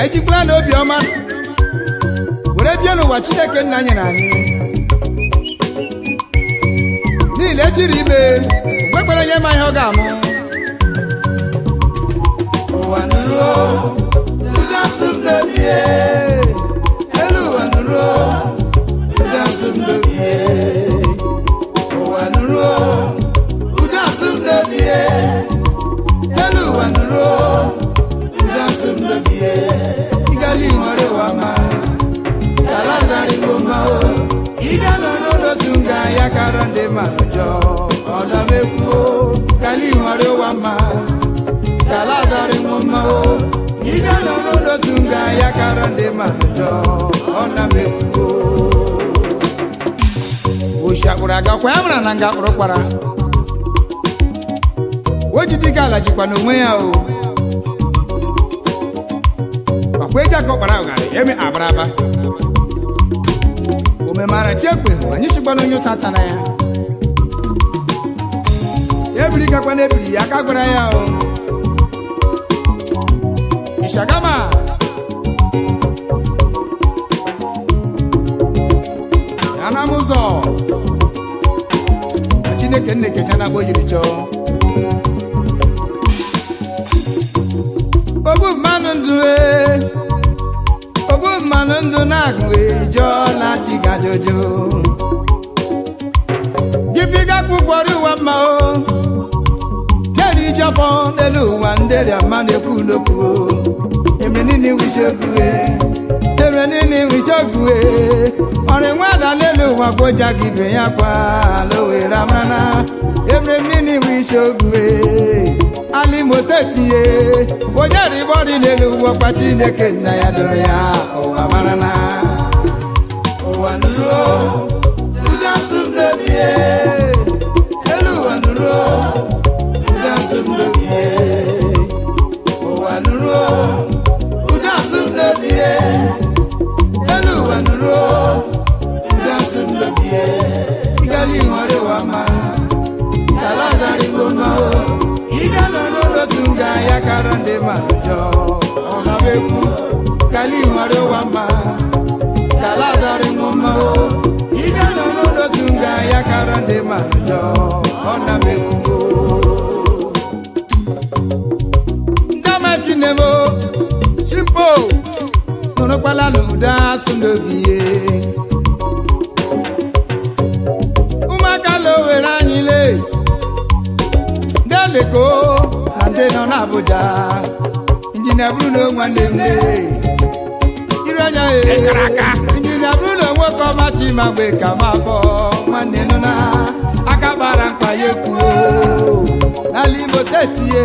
anyị jikwala na obiọma were bịa n'ụwa Chineke nna nyere anyị niile echiri ime okwekwere nye ma ihe ọ ga-amụ ụwa nụrụ ụda asụmdobie elu ụwa nụrụ ụda asụmdobie ụwa nụrụ ụda asụmdobie elu ụwa nụrụ ụda asụmdobie igali nwere ụwa ma kalazari ngoma o ida n'ọnọdụ tunga ya kara ndị mmadụ jọọ ọdọmekwu gali nwere ụwa ma kalazari ngoma o ida n'ọnọdụ tunga ya kara ndị mmadụ jọọ ọdọmekwu oshakpụrụ agakwa ya mara na nga kpụrụ kpara ojiji gala jikwa n'onwe ya o ọkwa eji aka ọkpara ụgarị eme abaraba omemara chekwe anyị chịkwana onye ụta tara ya ebiri gakwa n'ebiri ya aka gwara ya o ishagama ya na m ụzọ Chineke nne kecha na gbojiri chọọ obu mmanụ ndụ obu mmanụ ndụ na-agụ ijọọla chigajojo gibiga kwụkwọrọ ụwa mma o keri ijọpọ n'elu ụwa nderi ama na-ekwu n'okwu emenini wisogue ọrị nwada n'elu ụwa kpoja gị ibe ya kwa lowere amana emenini wisogue alimosetie onye ribọrị n'elu ụwa kwa Chineke nna ya doro ya ụwa marana ụwa nụrụ ụda asụmdobie elu ụwa nụrụ ụda asụmdobie ụwa nụrụ ụda asụmdobie elu ụwa nụrụ ụda asụmdobie igali nwere ụwa ma kalazari ngoma o ịbịa n'ọnọdụ tunga ya kara ndị mmadụ jọọ ọnọmekwu kali nwere ụwa mma kalazari ngoma o ịbịa n'ọnọdụ tunga ya kara ndị mmadụ jọọ ọnọmekwu ndamatinemo chimpo nụrụkwala n'ụda asụmdobie ụmụaka lowere anyị lee Leko na ndị nọ n'Abuja injinia Bruno nwanne m iru anya injinia Bruno nwoke ọmachi ma mgbe ka ma bọ nwanne nọ na aka gbara mkpa ya ekwuo n'ala Imo steeti ye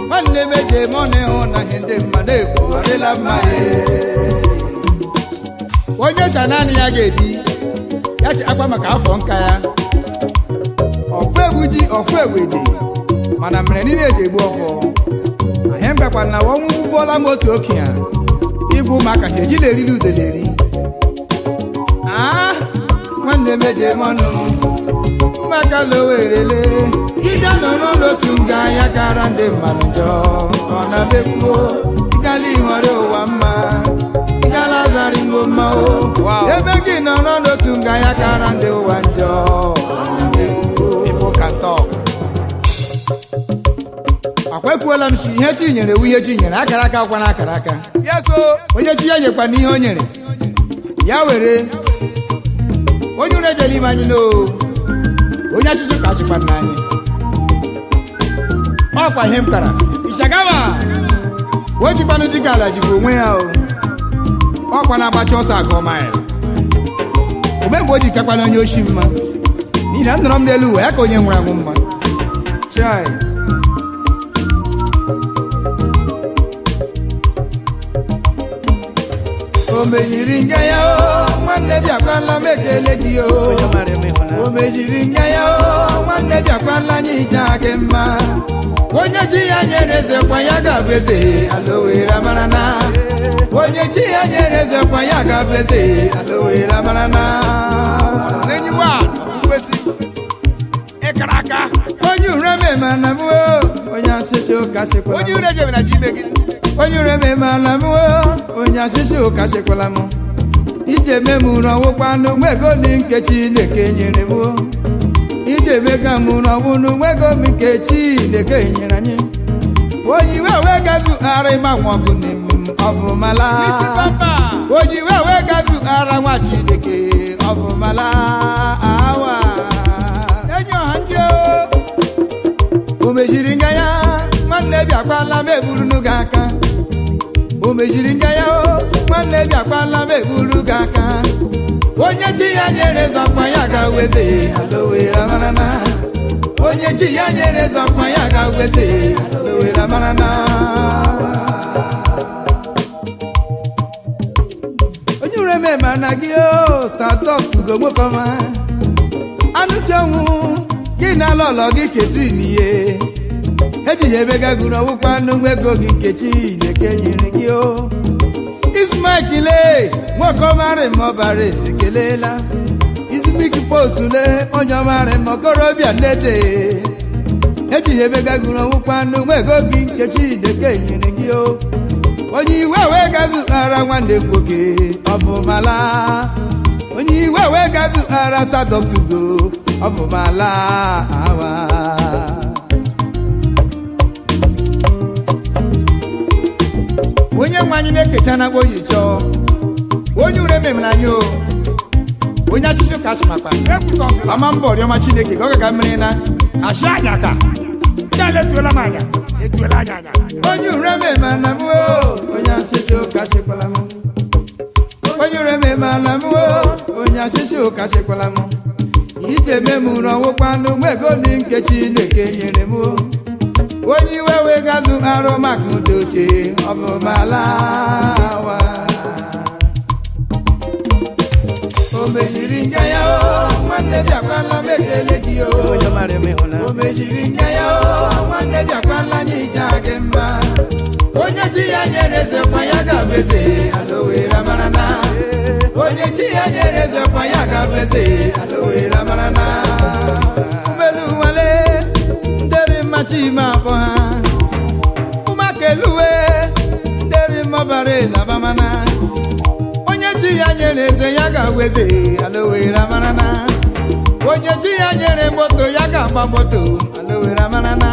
nwanne meje mọna ịhụ na ihe ndị mmadụ ekwuwarịla mma onye shanani ya ga-ebi ya chi akwa maka afọ nka ya ọfụ egwu ji ọfụ egwede mana mere niile eji egbu ọfọ ahịa mbakwa na ọnwụ ụgbọla m otu okenye igwu maka cha ejila eriri udeleri nwanne meje mọnụ maka lowerele ịbịa nọrọ n'otu nga ya kara ndị mmadụ jọọ ọ na-ekwuo ịgala nwere ụwa mma ịgala zari ngoma o ebe gị nọrọ n'otu nga ya kara ndị ụwa njọ akwekwuola m si ihe chi nyere ewu ihe chi nyere akara aka akwa na akara aka ya so onye chi ya nyekwa n'ihe o nyere ya were onye unu ejela ime anyị n'o onye achịchị ka achịkwa nna anyị ọkwa ihe m kara Ishagawa o jikwanụ dịka ala jikwa onwe ya o ọkwa na-agbacha ọsọ agụ ọma ya omegbe o ji kakwana onye oshi mma n'ihi na m nọrọ m n'elu ụwa ya ka onye nwụrụ anwụ mma chai o mejiri nga ya o nwanne bịakwala m ekele gị o o mejiri nga ya o nwanne bịakwala anyị ije gị mma onye chi ya nyere eze kwa ya ga-abụ eze alowere mara na onye chi ya nyere eze kwa ya ga-abụ eze alowere mara na n'enyiwa mgbesi ịkara aka onye ure mema na m onye asịsị ụka sịkwa onye ure jebe na ji ibe gị onye ure memala m onye asịsị ụka chekwala m ije memụrụ ọnwụkwa n'ugbo ego dị nke Chineke nyere m ije mega mụrụ ọnwụ n'ugbo ego m nke Chineke nyere anyị onye iwe wee gazu ara ịma nwa ọgụ ọfụmala onye iwe wee gazu ara nwa Chineke ọfụmala awa enyi ọha ndị o mejiri nga ya nwanne bịakwala m eburu n'ụga aka o mejiri nga ya nwanne bịakwala m eburu gị aka onye chi ya nyere zọkwa ya ga-weze alowere marana onye chi ya nyere zọkwa ya ga-weze alowere marana onye ure m mana gị satọtugo gbokọma anụsi ọnwụ gị na lọlọ gị Catherine ihe ejighị ebe gagụrụ ọwụkwa n'ugbo ego gị nke Chineke nyere gị Ismail nwoke ọmarị ma ọbara ezi kelela Ismiki posule onye ọmarị ma okorobịa nnede ejighị ebe gagụrụ ọwụkwa n'ugbo ego gị nke Chineke nyere gị onye iwe wee gazụ ara nwanne nwoke ọfụmala onye iwe wee gazụ ara sadọtugo ọfụmala awa onye nwe anyị na-ekecha na oyi chọọ onye ure memere anyị onye asịsị ka asị makwa ama mbọ ọrịọma Chineke ka ọ ga mmiri na asị anya ka ya letuola m anya etuola anya anya onye ure memere na m onye asịsị ka asịkwala m onye ure memere na m onye asịsị ka asịkwala m ije memụrụ ọnwụkwa n'ugbo ego dị nke Chineke nyere m onye iwe wee gazụ arụ maka ụdị oche ọbụmala wa o mejiri nga ya nwanne bịakwala m ekele gị o mejiri nga ya nwanne bịakwala anyị ije gị mma onye chi ya nyere ezekwa ya ga-abụ eze alowere marana onye chi ya nyere ezekwa ya ga-abụ eze alowere marana chima abọ ha ụmụaka eluwe nderi mọbara eze abamana onye chi ya nyere eze ya ga-aweze alowere amarana onye chi ya nyere moto ya ga-agba moto alowere amarana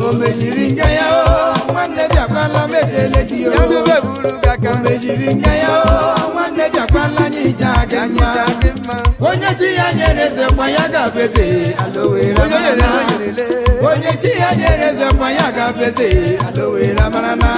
o mejiri nga ya nwanne bịakwala m ekele gị o mejiri nga ya nwanne bịakwala anyị ije mma onye chi ya nyere eze kwa ya ga-abụ eze alowere amarana onye chi ya nyere eze kwa ya ga-abụ eze alowere amarana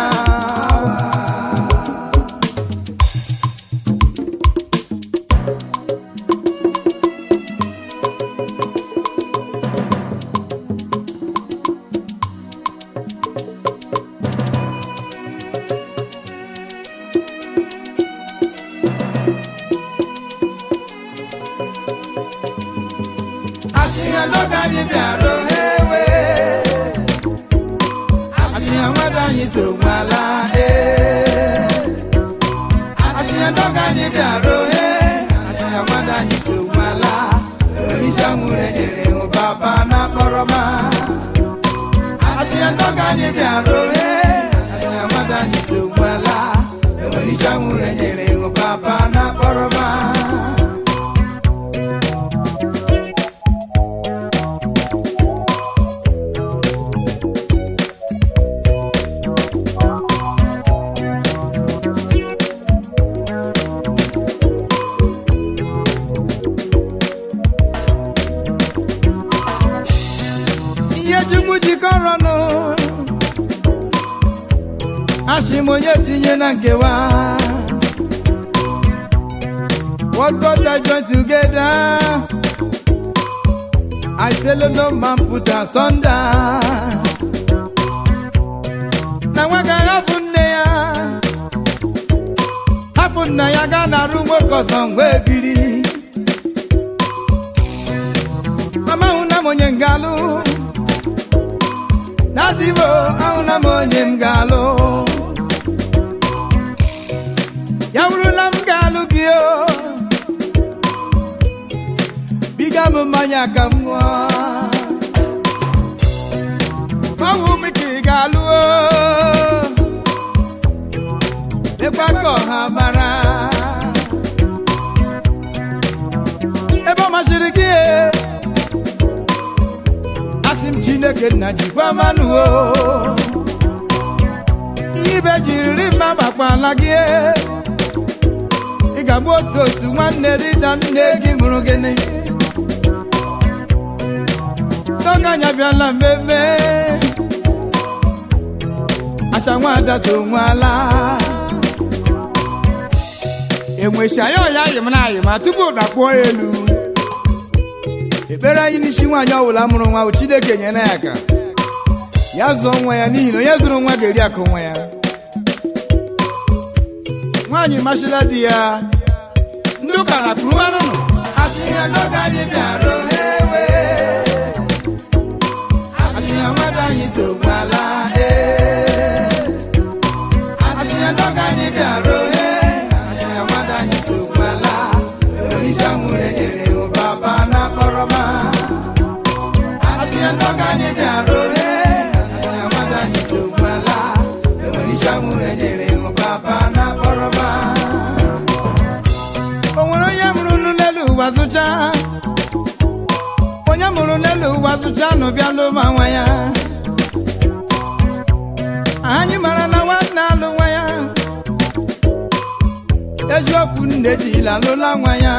What God I join together, I say no man put asunder. Now what can happen there? Happen na ya gana rumo cause we biri. Mama una monye ngalo, nadivo una monye ngalo. Yaurulam galu gio Bigam manya kamwa Mawu miki galu lekwa ka ọha mara ebe ọ masịrị gị asị m Chineke nna jikwa mmanụ ibe jiriri mma gbakwala gị ị ga-agba otu nwanne rịda nne gị mụrụ gịnị n'oge anya bịala mmemme acha nwada so nwala enwecha ya ọya ayị m na ayị ma tupu dakpuo elu ekpere anyị n'isi nwaanyị ọbụla mụrụ nwa bụ Chineke nyere ya aka ya zụọ nwa ya n'ihi na onye zụrụ nwa ga-eri akụ nwa ya nwaanyị machila di ya ndị ụka na kwuru mmanụ nọ asịnya n'oge anyị bịara ewe asịnya nwada anyị so nwala asịnya n'oge anyị bịara asịnya nwada anyị so nwala onyeisi amụrụ enyere baba na kpọrọma asịnya n'oge anyị bịara asịnya nwada anyị so nwala onyeisi amụrụ enyere baba na kpọrọma wazụcha onye mụrụ n'elu wazụcha n'ụbịa n'ụma nwa ya anyị mara na nwanne alụ nwa ya eziokwu nne dịla alụla nwa ya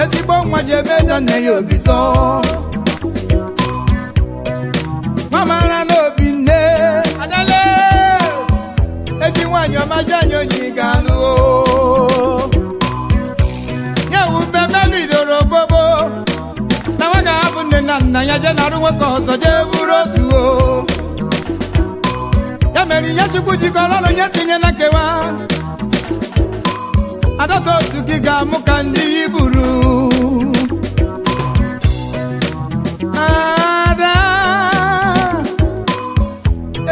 ezigbo nwa ji ebe da nne ya obi sọ nwa mara n'obi nne adale eji nwaanyị ọma janyo yi ga-alụ ya wu mbebe bidoro bobo na nwa ga-abụ nne na nna ya je narụ nwoke ọzọ jee bụrụ otu ya mere ihe Chukwu jikọrọ ọrụ nye tinye na nkewa adọta otu gị ga-amụ ka ndị iburu ada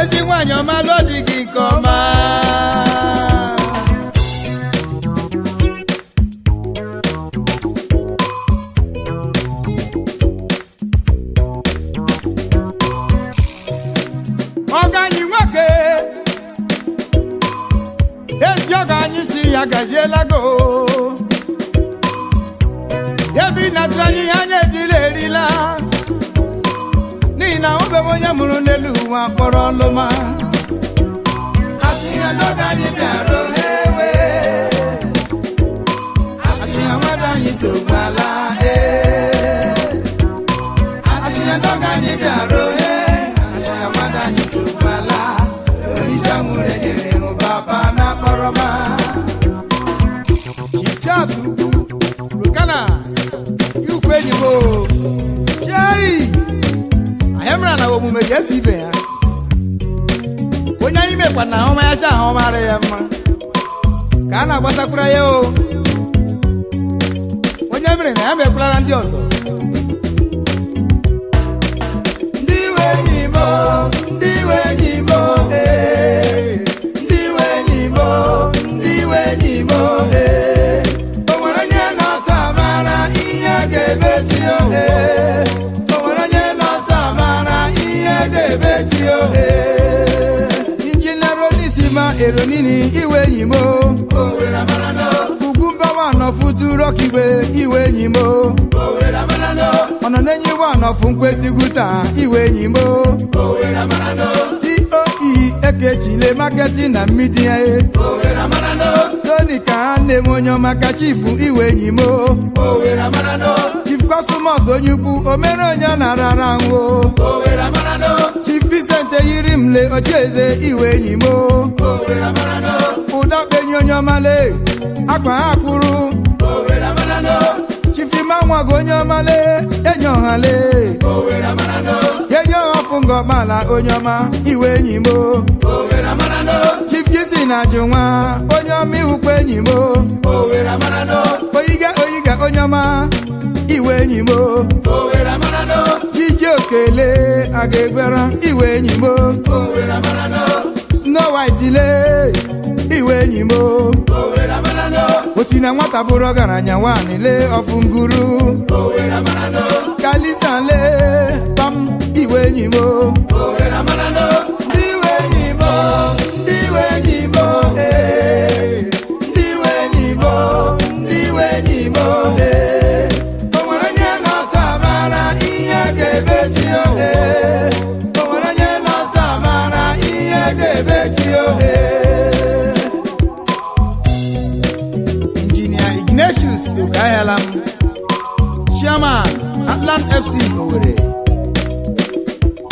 ezi nwaanyị ọma lụọ dị gị nke ọma ọganyị nwoke ezi ọganyị si ya gajielago ebi na tụrụ ihe anya ejila erila n'ihi na obe onye mụrụ n'elu ụwa kpọrọ ọlụma asịnya n'oge anyị bịara ewe asịnya nwada anyị so gbala asịnya n'oge anyị bịara asịnya nwada anyị so gbala onyeisi amụrụ enyere baba na kpọrọma Chichas ugwu Rukana ukwu enyibo chai ayamra na omume ga-esi ibe ya onye anyị mekwa na ahụma ya cha ahụmara ya mma ka a na-agbatakwara ya o onye mere na ya mekwara ndị ọzọ ndị iwe n'imo ndị iwe n'imo ndị iwe n'imo ndị iwe n'imo o nwere onye nọta mara ihe ga-emechi ohe eronini iwe nyimo ugwu mbawa nọfu rokiwe iwe nyimo ọnọ n'enyi wa nọfu mkpesigwuta iwe nyimo TOE ekechile marketing na media Tony ka nne m onye maka chifu iwe nyimo Chief Cosmos onye ukwu omere onye na-arara nwo Chief Vincent yiri mle ochieze iwe nyimo ụda kpenye onye ọmale akwa ha kwuru Chief Imanwago onye ọmale enye ọhale enye ọfụ ngọmala onye ọma iwe nyimo Chief Jisi na ajụnwa onye ọma iwukwe enyimo oyiga onye ọma iwe nyimo Chiji okele aga-egbera iwe nyimo Snow White le iwe nyimo oti na nwata bụrụ ọgaranya nwaanyị le ọfụ nguru Kalisa le pam iwe enyi mo Owere amarano ndị we enyi mo ndị we enyi mo ndị we enyi mo ndị we enyi mo o nwere onye na-ata mara ihe ga-emechi ohe o nwere onye na-ata mara ihe ga-emechi ohe Engineer Ignatius Okayalam Chairman Atlant FC Owerri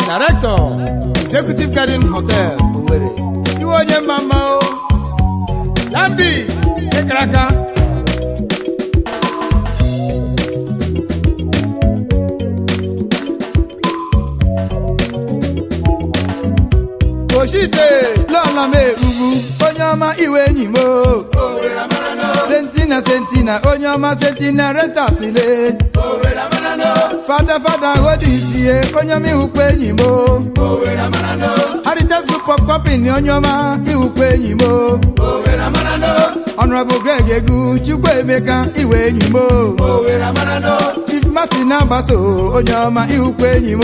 Director Executive Garden Hotel Owerri iwe onye mama o Lambi Ekraka Oshite lọla m ugwu onye ọma iwe enyi m Sentina onye ọma Sentina rentasile Fada hodisie onye ọma ihukwe enyi m Heritage Group of Company onye ọma ihukwe enyi m Honorable Greg Egu Chukwuemeka iwe enyi m Chief Martin Abaso onye ọma ihukwe enyi m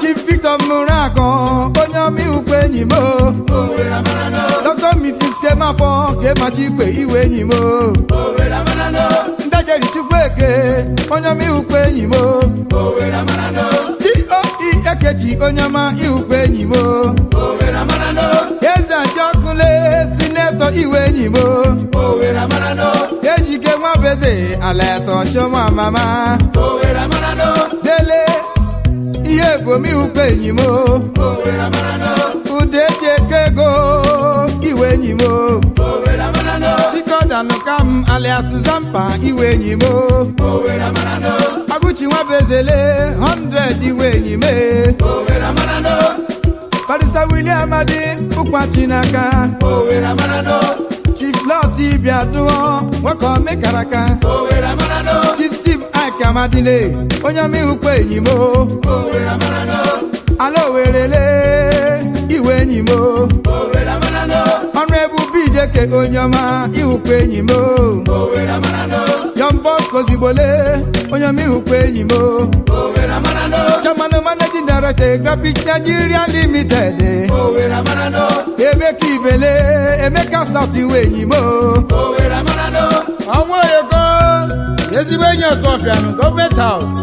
Chief Victor Murako onye ọma ihukwe enyi m Dr. Mrs. Kemafo Kemachikwe iwe enyi m Ndajeri Chukwueke onye ọma ihukwe enyi m D.O.E. Ekechi onye ọma ihukwe enyi m Eze Ajọkụle Sinetọ iwe enyi m Ejike Nwabeze Alaso Choma Mama Dele ihe bom ihukwe enyi m Udejekego iwe enyi m Chikodanukam alias Zampa iwe enyi m Aguchi Nwabezele 100 iwe enyi m Barrister William Adi Ukwachi n'aka Chief Loti Biaduo Wakome Karaka Chief Steve Akamadile onye ọma ihukwe enyi m Alo werele iwe enyi m Honorable BJK onye ọma ihukwe enyi m Young Bosco Zibole onye ọma ihukwe enyi m Chairman Managing Director Graphic Nigeria Limited Emeka Ibele Emeka South iwe enyi m Ọnwa ego ezigbo enyi Ọsọfịa Government House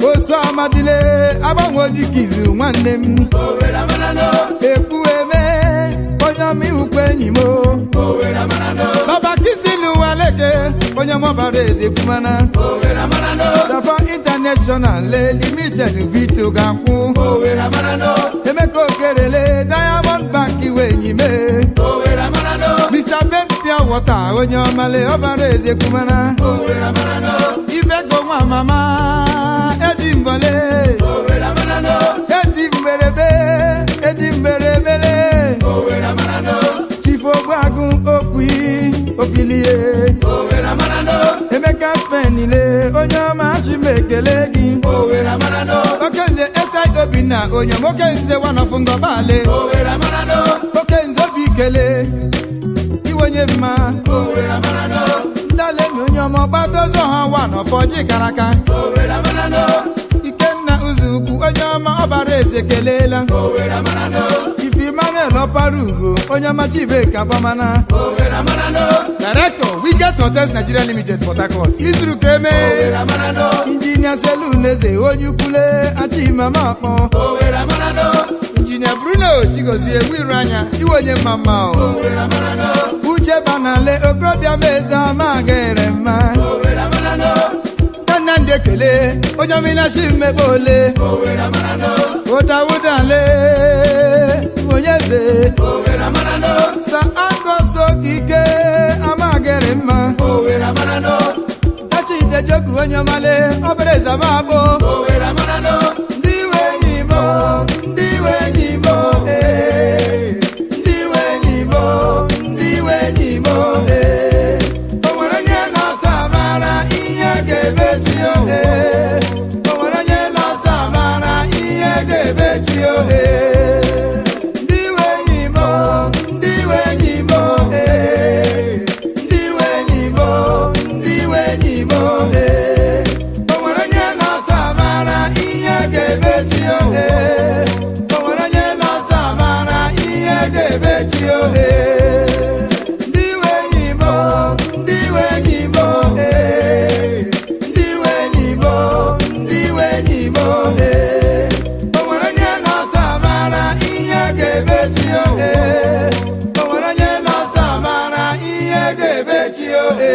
Oso Amadile Abanwodikizu nwanne m Ekwueme onye ọma ihukwe enyi m Baba Kisilu Waleke onye ọmọbara eze kwumana Safa International Limited Vito Gankwu Emeka Okerele Diamond Bank iwe enyi m Mr. Ben Pure Water onye ọmale ọbara eze kwumana Ibeko nwa mama Edi mbole Edi mberebele Chief Ogwagu Okwi Ofilie Emeka Spenile onye ọma Ashimekele gị Okenze Esai Obinna onye Okenze Wanofu Ngobale Okenze Obikele Iwenye mma Ndale mi onye ọma Gbatozo ha Wanofu Jikaraka Ikenna Uzuku onye ọma ọbara eze kelela Ifi Manuel Oparugo onye ọma Chibeka Bamana Director Wiget Hotels Nigeria Limited Port Harcourt Isru Keme Engineer Seluneze onye ukwule Achimama Akpọ Engineer Bruno Chigozie Wiranya iwe onye mama Uche Banale Okrobịa Meza Magere mma Nande kele onye ọmịna shi mmekpole Ụdawụdale onye ze Sa Angoso Kike Amagere mma Achidejoku onye ọmale obere zababo ndị iwe enyi mo ndị iwe enyi mo ndị iwe enyi mo ndị iwe enyi mo o nwere onye na-ata amara ihe ga-emechi ohe o nwere onye na-ata amara ihe ga-emechi ohe ndị iwe enyi mo ndị iwe enyi mo ndị iwe enyi mo ndị iwe enyi mo o nwere onye na-ata amara ihe ga-emechi ohe o nwere onye na-ata amara ihe ga-emechi ohe ndị iwe enyi mo ndị iwe enyi mo ndị iwe enyi mo ndị iwe enyi mo o nwere onye na-ata amara ihe ga-emechi ohe o nwere onye na-ata amara ihe ga-emechi ohe